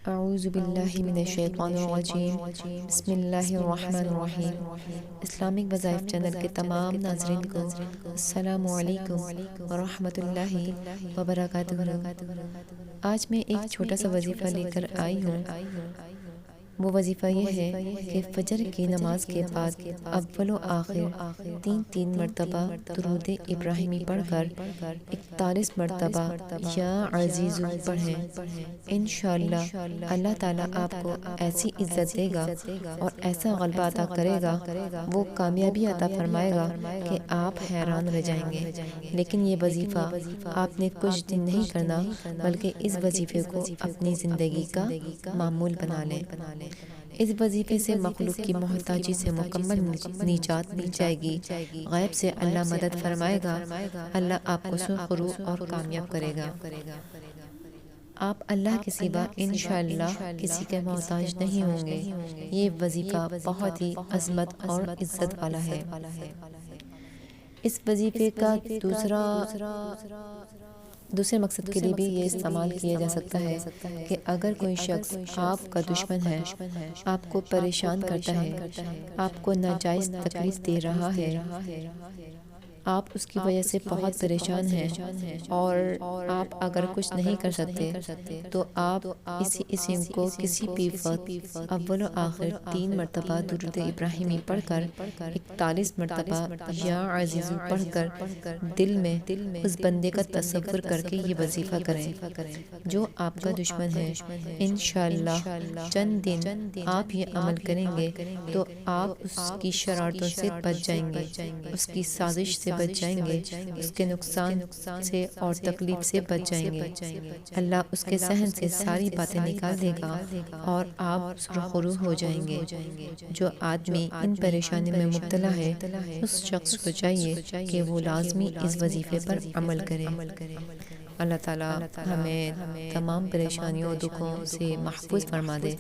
اعوذ باللہ من الشیطان الرجیم بسم اللہ الرحمن الرحیم۔ اسلامک وظائف چینل کے تمام ناظرین کو السلام علیکم ورحمۃ اللہ وبرکاتہ۔ آج میں ایک چھوٹا سا وظیفہ لے کر آئی ہوں۔ وہ وظیفہ یہ ہے کہ فجر کی نماز کے بعد اول و آخر تین مرتبہ درود ابراہیمی پڑھ کر 41 مرتبہ یا عزیزو پڑھیں۔ انشاءاللہ اللہ تعالیٰ آپ کو ایسی عزت دے گا اور ایسا غلبہ عطا کرے گا، وہ کامیابی عطا فرمائے گا کہ آپ حیران رہ جائیں گے۔ لیکن یہ وظیفہ آپ نے کچھ دن نہیں کرنا، بلکہ اس وظیفے کو اپنی زندگی کا معمول بنا لیں۔ اس وظیفے سے مخلوق کی محتاجی سے مکمل نجات مل جائے گی۔ غیب سے اللہ مدد فرمائے گا، اللہ آپ کو سرخرو اور کامیاب کرے گا۔ آپ اللہ کے سوا انشاءاللہ کسی کے محتاج نہیں ہوں گے۔ یہ وظیفہ بہت ہی عظمت اور عزت والا ہے۔ اس وظیفے کا دوسرے مقصد کے لیے بھی یہ استعمال کیا جا سکتا ہے کہ اگر کوئی شخص آپ کا دشمن ہے، آپ کو پریشان کرتا ہے، آپ کو ناجائز تکلیف دے رہا ہے، آپ اس کی وجہ سے بہت پریشان ہیں اور آپ اگر کچھ نہیں کر سکتے، تو آپ اسی اسم کو کسی بھی وقت اول و آخر 3 مرتبہ درود ابراہیمی پڑھ کر 41 مرتبہ یا عزیزو پڑھ کر دل میں اس بندے کا تصور کر کے یہ وظیفہ کریں جو آپ کا دشمن ہے۔ انشاءاللہ چند دن آپ یہ عمل کریں گے تو آپ اس کی شرارتوں سے بچ جائیں گے، اس کی سازش سے بچ جائیں گے، اس کے نقصان سے اور تکلیف سے بچ جائیں گے۔ اللہ اس کے ذہن سے ساری باتیں نکال دے گا اور آپ سرخرو ہو جائیں گے۔ جو آدمی ان پریشانی میں مبتلا ہے، اس شخص کو چاہیے کہ وہ لازمی اس وظیفے پر عمل کرے۔ اللہ تعالیٰ ہمیں تمام پریشانیوں دکھوں سے محفوظ فرما دے۔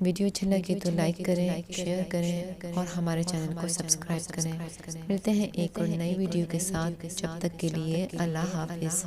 ویڈیو اچھا لگے تو لائک کریں، شیئر کریں اور ہمارے چینل کو سبسکرائب کریں۔ ملتے ہیں ایک اور نئی ویڈیو کے ساتھ، جب تک کے لیے اللہ حافظ۔